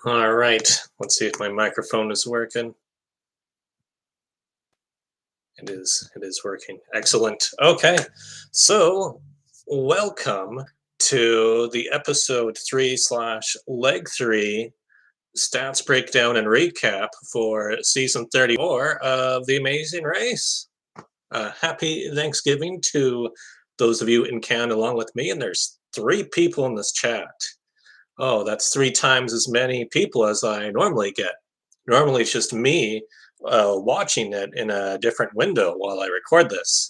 All right, let's see if my microphone is working. It is working. Excellent. Okay, so welcome to the episode 3/leg 3 stats breakdown and recap for season 34 of The Amazing Race. Happy Thanksgiving to those of you in Canada along with me, and there's 3 people in this chat. Oh, that's 3 times as many people as I normally get. Normally, it's just me watching it in a different window while I record this.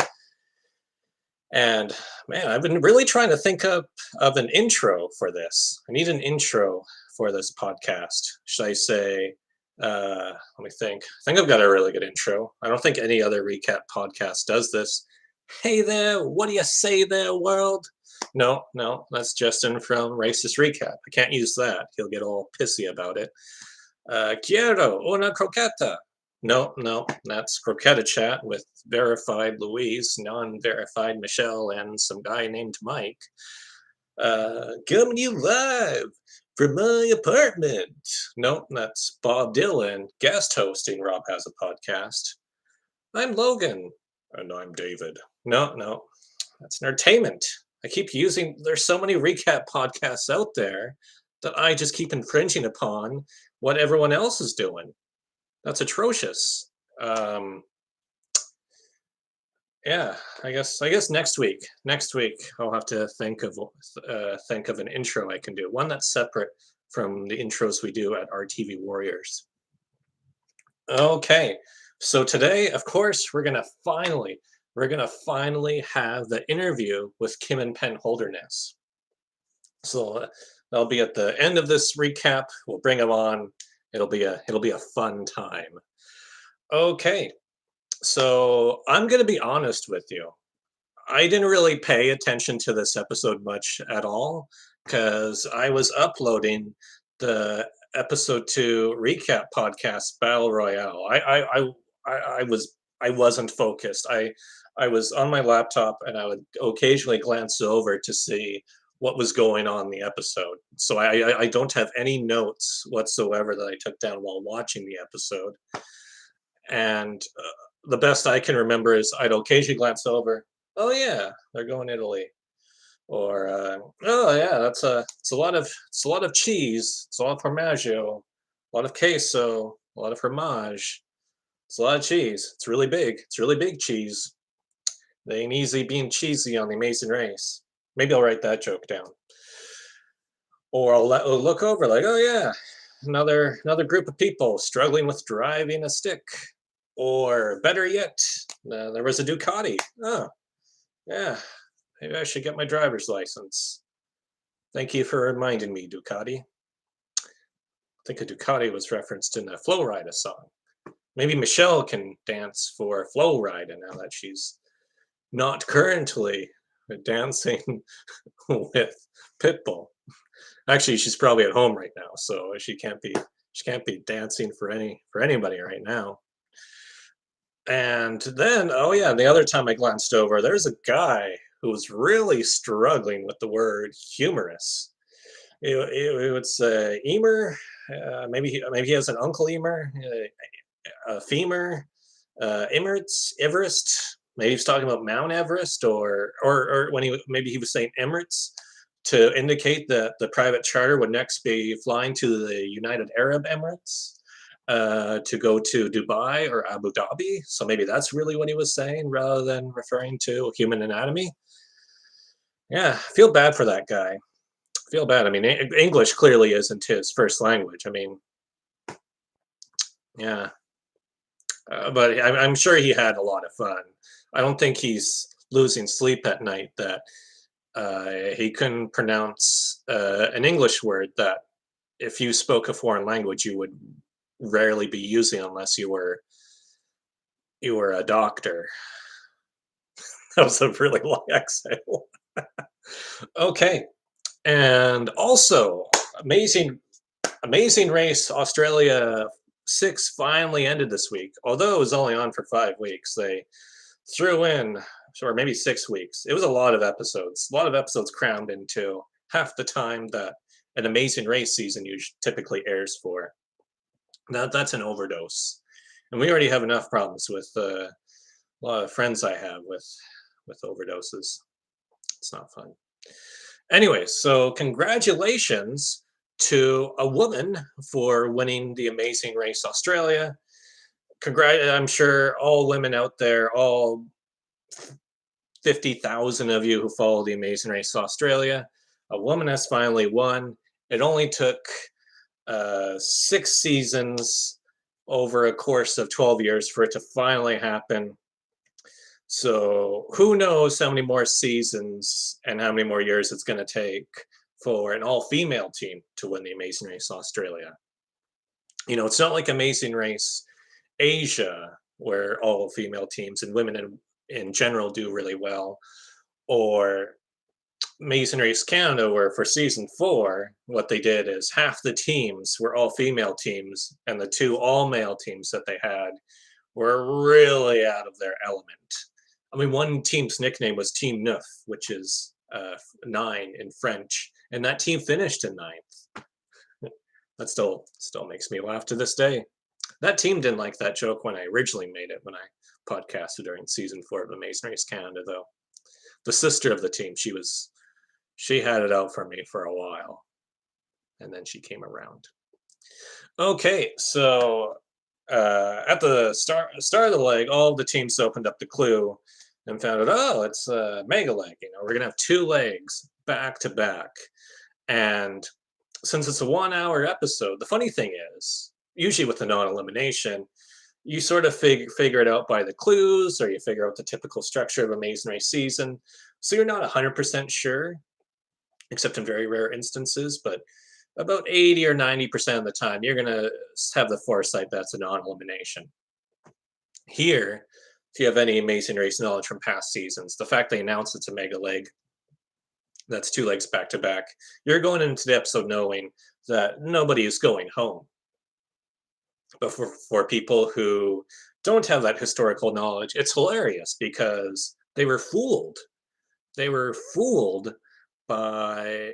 And man, I've been really trying to think of an intro for this. I need an intro for this podcast. Should I say, let me think. I think I've got a really good intro. I don't think any other recap podcast does this. Hey there, what do you say there, world? No, no, that's Justin from Racist Recap. I can't use that. He'll get all pissy about it. Quiero una croqueta. No, no, that's Croqueta Chat with verified Louise, non-verified Michelle, and some guy named Mike. Coming to you live from my apartment. Nope, that's Bob Dylan, guest hosting Rob Has a Podcast. I'm Logan. And I'm David. No, no, that's entertainment. I keep using, there's so many recap podcasts out there that I just keep infringing upon what everyone else is doing. That's atrocious. Yeah, I guess next week I'll have to think of an intro I can do, one that's separate from the intros we do at RTV Warriors. Okay, so today, of course, we're gonna finally have the interview with Kim and Penn Holderness. So that'll be at the end of this recap. We'll bring them on. It'll be a fun time. Okay, so I'm gonna be honest with you. I didn't really pay attention to this episode much at all because I was uploading the episode 2 recap podcast Battle Royale. I wasn't focused. I was on my laptop and I would occasionally glance over to see what was going on in the episode. So I don't have any notes whatsoever that I took down while watching the episode. And the best I can remember is I'd occasionally glance over. Oh yeah, they're going Italy. Or oh yeah, it's a lot of cheese. It's a lot of formaggio, a lot of queso, a lot of fromage. It's a lot of cheese. It's really big. It's really big cheese. They ain't easy being cheesy on the Amazing Race. Maybe I'll write that joke down. Or I'll look over like, oh yeah, another group of people struggling with driving a stick. Or better yet, there was a Ducati. Oh, yeah, maybe I should get my driver's license. Thank you for reminding me, Ducati. I think a Ducati was referenced in a Flow Rida song. Maybe Michelle can dance for Flow Rida now that she's not currently dancing with Pitbull. Actually, she's probably at home right now, so she can't be dancing for anybody right now. And then, oh yeah, the other time I glanced over, there's a guy who was really struggling with the word humorous. It would say Emer, maybe he has an uncle Emer, a femur, Everest. Maybe he's talking about Mount Everest, or when maybe he was saying Emirates to indicate that the private charter would next be flying to the United Arab Emirates to go to Dubai or Abu Dhabi. So maybe that's really what he was saying rather than referring to human anatomy. Yeah, I feel bad for that guy. I feel bad. I mean, English clearly isn't his first language. I mean, yeah, but I'm sure he had a lot of fun. I don't think he's losing sleep at night that he couldn't pronounce an English word that if you spoke a foreign language you would rarely be using unless you were a doctor. That was a really long exhale. Okay, and also amazing race Australia 6 finally ended this week. Although it was only on for 5 weeks, they threw in, or maybe 6 weeks. It was a lot of episodes crammed into half the time that an Amazing Race season typically airs for. That's an overdose, and we already have enough problems with a lot of friends I have with overdoses. It's not fun. Anyway, so congratulations to a woman for winning the Amazing Race Australia. I'm sure all women out there, all 50,000 of you who follow the Amazing Race Australia, a woman has finally won. It only took 6 seasons over a course of 12 years for it to finally happen. So who knows how many more seasons and how many more years it's going to take for an all-female team to win the Amazing Race Australia. It's not like Amazing Race Asia, where all female teams and women in general do really well, or Amazing Race Canada, where for season 4, what they did is half the teams were all female teams, and the 2 all male teams that they had were really out of their element. I mean, one team's nickname was Team Neuf, which is 9 in French, and that team finished in 9th. That still makes me laugh to this day. That team didn't like that joke when I originally made it, when I podcasted during season 4 of Amazing Race Canada, though. The sister of the team, she had it out for me for a while, and then she came around. Okay, so at the start of the leg, all the teams opened up the clue and found out, oh, it's a mega leg. We're gonna have 2 legs back to back, and since it's a 1-hour episode, the funny thing is, usually with the non-elimination, you sort of figure it out by the clues, or you figure out the typical structure of Amazing Race season. So you're not 100% sure, except in very rare instances, but about 80 or 90% of the time, you're going to have the foresight that's a non-elimination. Here, if you have any Amazing Race knowledge from past seasons, the fact they announce it's a mega leg, that's 2 legs back to back, you're going into the episode knowing that nobody is going home. But for people who don't have that historical knowledge, it's hilarious because they were fooled. They were fooled by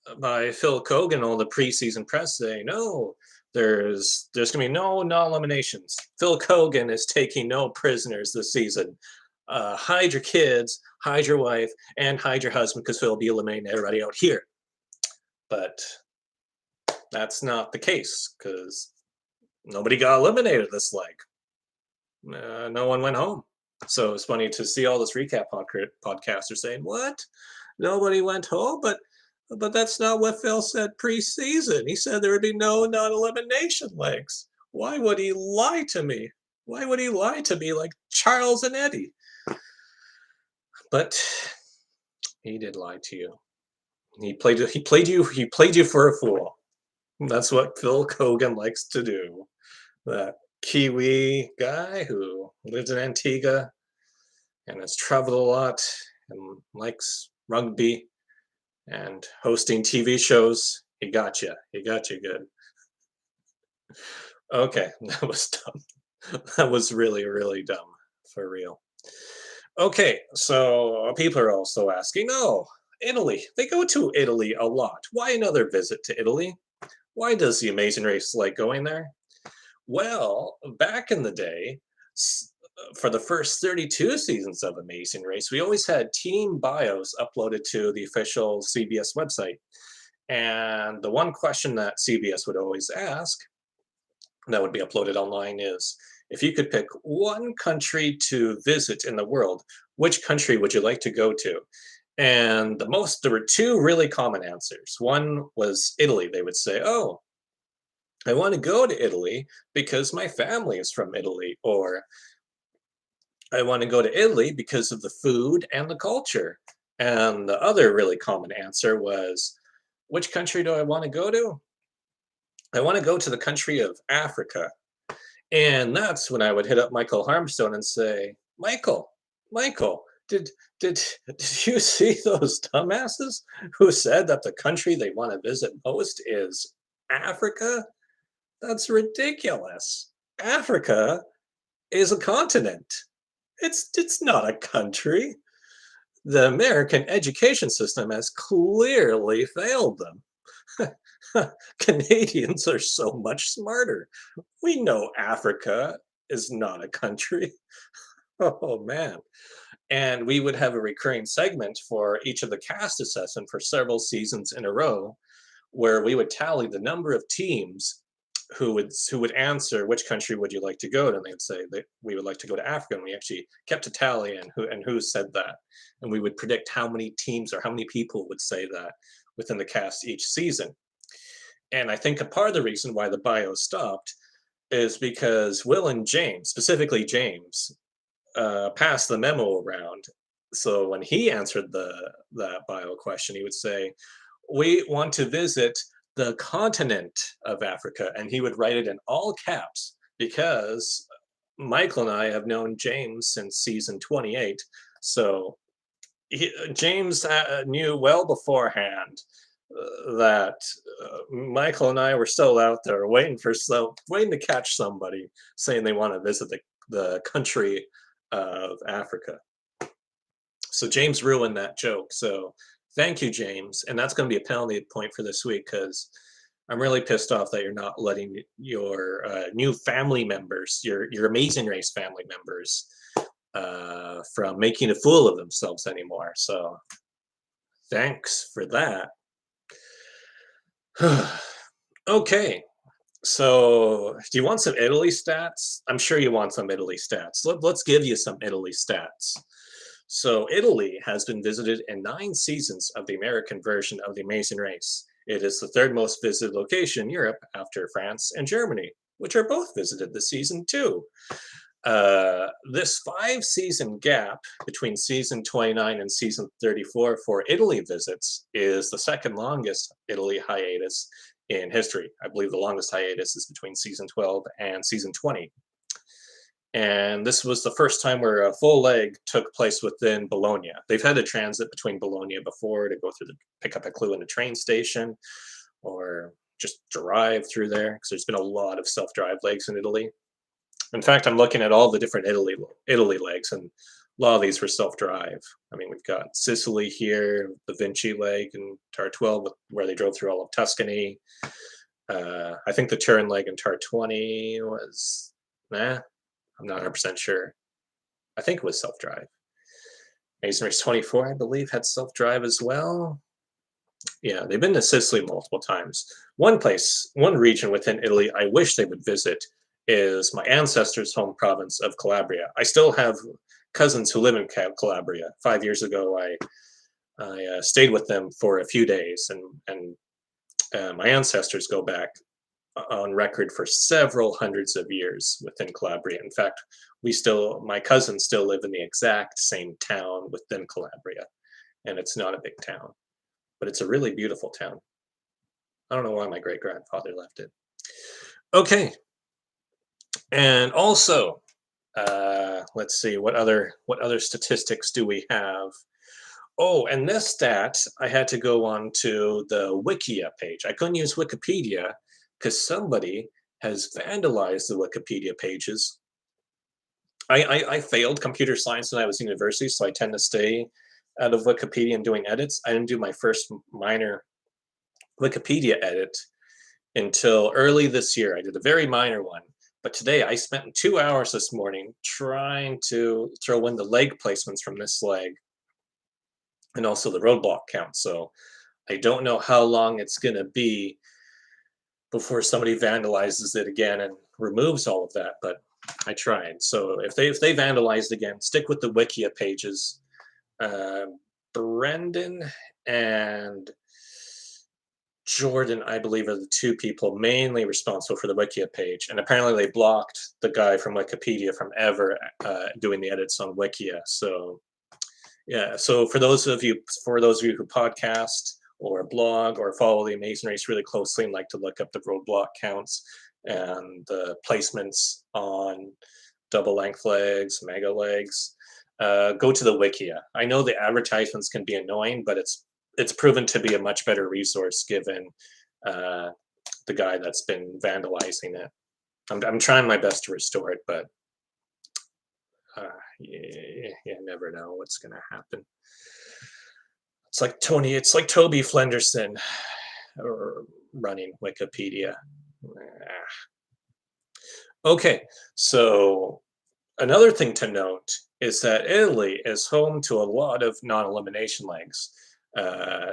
Phil Kogan, all the preseason press saying, no, there's going to be no non-eliminations. Phil Kogan is taking no prisoners this season. Hide your kids, hide your wife, and hide your husband, because Phil will be eliminating everybody out here. But that's not the case, because nobody got eliminated this leg. No one went home. So it's funny to see all this recap podcasters saying, what? Nobody went home? But that's not what Phil said preseason. He said there would be no non-elimination legs. Why would he lie to me? Why would he lie to me like Charles and Eddie? But he did lie to you. He played you for a fool. That's what Phil Kogan likes to do. That Kiwi guy who lives in Antigua and has traveled a lot and likes rugby and hosting TV shows. He got you. He got you good. Okay, that was dumb. That was really, really dumb, for real. Okay, so people are also asking, oh, Italy. They go to Italy a lot. Why another visit to Italy? Why does the Amazing Race like going there? Well, back in the day, for the first 32 seasons of Amazing Race, we always had team bios uploaded to the official CBS website. And the one question that CBS would always ask that would be uploaded online is, if you could pick one country to visit in the world, which country would you like to go to? And there were 2 really common answers. One was Italy. They would say, oh, I want to go to Italy because my family is from Italy, or I want to go to Italy because of the food and the culture. And the other really common answer was, which country do I want to go to? I want to go to the country of Africa. And that's when I would hit up Michael Harmstone and say, Michael, did you see those dumbasses who said that the country they want to visit most is Africa? That's ridiculous. Africa is a continent. It's not a country. The American education system has clearly failed them. Canadians are so much smarter. We know Africa is not a country. Oh man. And we would have a recurring segment for each of the cast assessment for several seasons in a row where we would tally the number of teams who would answer which country would you like to go to, and they'd say that we would like to go to Africa, and we actually kept a tally and who said that, and we would predict how many teams or how many people would say that within the cast each season. And I think a part of the reason why the bio stopped is because Will and James, specifically James, passed the memo around. So when he answered that bio question, he would say, "We want to visit the continent of Africa," and he would write it in all caps because Michael and I have known James since season 28. So James knew well beforehand that Michael and I were still out there waiting to catch somebody saying they want to visit the country of Africa. So James ruined that joke. So thank you, James. And that's going to be a penalty point for this week because I'm really pissed off that you're not letting your new family members, your Amazing Race family members, from making a fool of themselves anymore. So thanks for that. Okay. So, do you want some Italy stats? I'm sure you want some Italy stats. Let's give you some Italy stats. So, Italy has been visited in 9 seasons of the American version of The Amazing Race. It is the third most visited location in Europe after France and Germany, which are both visited this season too. This 5 season gap between season 29 and season 34 for Italy visits is the second longest Italy hiatus in history. I believe the longest hiatus is between season 12 and season 20. And this was the first time where a full leg took place within Bologna. They've had a transit between Bologna before to go through pick up a clue in a train station or just drive through there because there's been a lot of self-drive legs in Italy. In fact, I'm looking at all the different Italy legs, and a lot of these were self-drive. I mean, we've got Sicily here, the Vinci leg, and TAR 12, where they drove through all of Tuscany. I think the Turin leg in TAR 20 was, I'm not 100% sure. I think it was self-drive. Amazing Race 24, I believe, had self-drive as well. Yeah, they've been to Sicily multiple times. One region within Italy I wish they would visit is my ancestors' home province of Calabria. I still have cousins who live in Calabria. 5 years ago, I stayed with them for a few days, and my ancestors go back on record for several hundreds of years within Calabria. In fact, my cousins still live in the exact same town within Calabria, and it's not a big town, but it's a really beautiful town. I don't know why my great grandfather left it. Okay, and also, let's see what other statistics do we have. Oh, and this stat, I had to go on to the Wikia page. I couldn't use Wikipedia because somebody has vandalized the Wikipedia pages. I failed computer science when I was in university, so I tend to stay out of Wikipedia and doing edits. I didn't do my first minor Wikipedia edit until early this year. I did a very minor one. But today I spent 2 hours this morning trying to throw in the leg placements from this leg and also the roadblock count. So I don't know how long it's going to be before somebody vandalizes it again and removes all of that, but I tried. So if they vandalized again, stick with the Wikia pages. Brendan and Jordan, I believe, are the two people mainly responsible for the Wikia page, and apparently they blocked the guy from Wikipedia from ever doing the edits on Wikia. So yeah, so for those of you who podcast or blog or follow the Amazing Race really closely and like to look up the roadblock counts and the placements on double length legs, mega legs, go to the Wikia. I know the advertisements can be annoying, but it's proven to be a much better resource given the guy that's been vandalizing it. I'm trying my best to restore it, but you never know what's going to happen. It's like Toby Flenderson. running Wikipedia. Ah. Okay, so another thing to note is that Italy is home to a lot of non-elimination legs.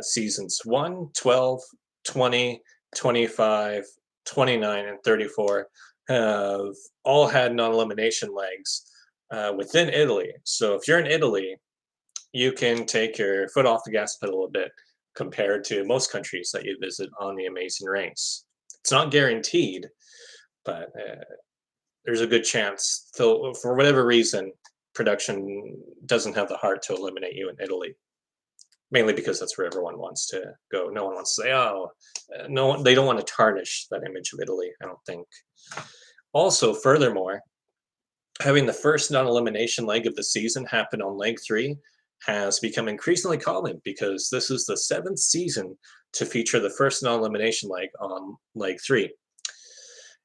Seasons 1, 12, 20, 25, 29, and 34 have all had non-elimination legs within Italy. So if you're in Italy, you can take your foot off the gas pedal a bit compared to most countries that you visit on the Amazing Race. It's not guaranteed, but there's a good chance, though, for whatever reason, production doesn't have the heart to eliminate you in Italy. Mainly because that's where everyone wants to go. No one wants to say, "Oh, no one." They don't want to tarnish that image of Italy, I don't think. Also, furthermore, having the first non-elimination leg of the season happen on leg 3 has become increasingly common because this is the 7th season to feature the first non-elimination leg on leg 3.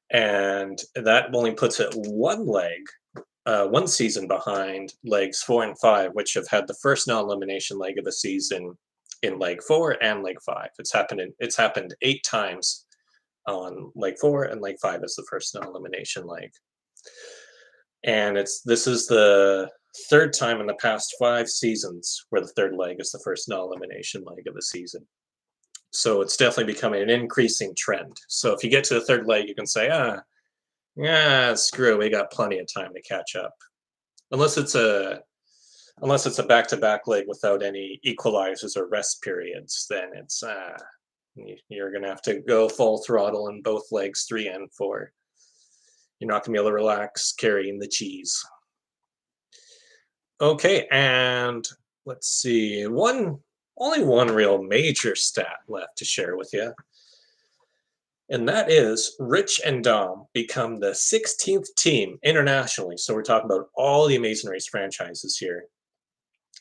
And that only puts it one season behind legs 4 and 5, which have had the first non-elimination leg of the season in leg 4 and leg 5. It's happened 8 times on leg 4, and leg 5 is the first non-elimination leg. And this is the 3rd time in the past 5 seasons where the 3rd leg is the first non-elimination leg of the season. So it's definitely becoming an increasing trend. So if you get to the 3rd leg, you can say, yeah, screw it, we got plenty of time to catch up. Unless it's a back-to-back leg without any equalizers or rest periods, then you're gonna have to go full throttle in both legs 3 and 4. You're not gonna be able to relax carrying the cheese. Okay, and let's see, only one real major stat left to share with you. And that is Rich and Dom become the 16th team internationally. So we're talking about all the Amazing Race franchises here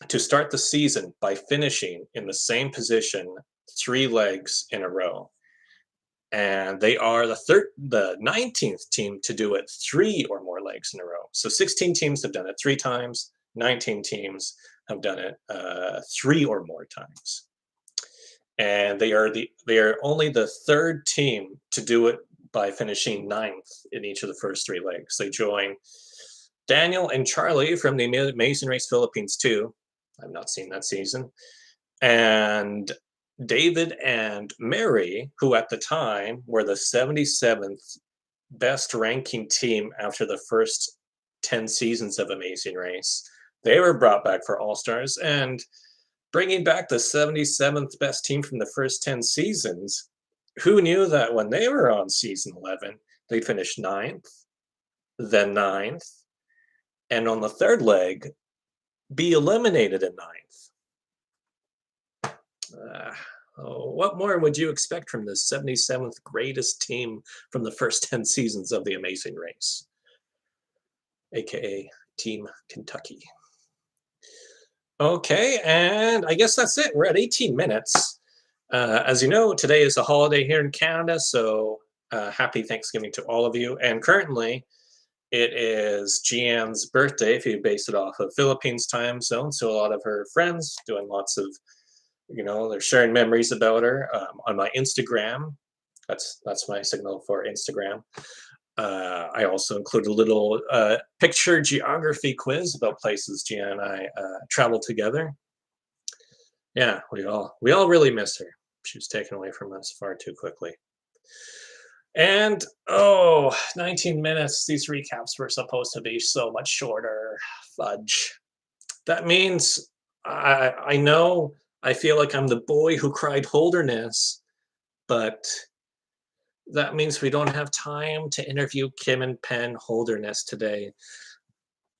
to start the season by finishing in the same position 3 legs in a row. And they are the 19th team to do it 3 or more legs in a row. So 16 teams have done it 3 times, 19 teams have done it 3 or more times. And they are only the 3rd team to do it by finishing 9th in each of the first 3 legs. They join Daniel and Charlie from the Amazing Race Philippines 2. I've not seen that season. And David and Mary, who at the time were the 77th best ranking team after the first 10 seasons of Amazing Race. They were brought back for All-Stars, and bringing back the 77th best team from the first 10 seasons, who knew that when they were on season 11, they'd finish 9th, then 9th, and on the 3rd leg, be eliminated in 9th. What more would you expect from the 77th greatest team from the first 10 seasons of The Amazing Race? AKA Team Kentucky. Okay, and I guess that's it. We're at 18 minutes. As you know, today is a holiday here in Canada, so happy Thanksgiving to all of you. And currently, it is Gianne's birthday, if you base it off of Philippines time zone. So a lot of her friends doing lots of, they're sharing memories about her on my Instagram. That's my signal for Instagram. I also include a little picture geography quiz about places Gianne and I traveled together. Yeah, we all really miss her. She was taken away from us far too quickly. And 19 minutes. These recaps were supposed to be so much shorter. Fudge. That means I know I feel like I'm the boy who cried Holderness, but that means we don't have time to interview Kim and Penn Holderness today.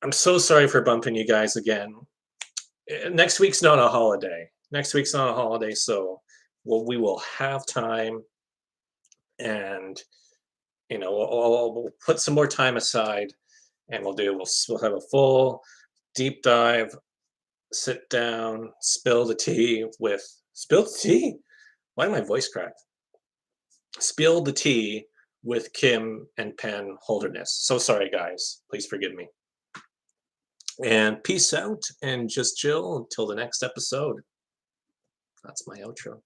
I'm so sorry for bumping you guys again. Next week's not a holiday. So we will have time, and we'll put some more time aside, and we'll have a full deep dive, sit down, spill the tea. Why did my voice crack? Spill the tea with Kim and Penn Holderness. So sorry, guys. Please forgive me. And peace out, and just chill until the next episode. That's my outro.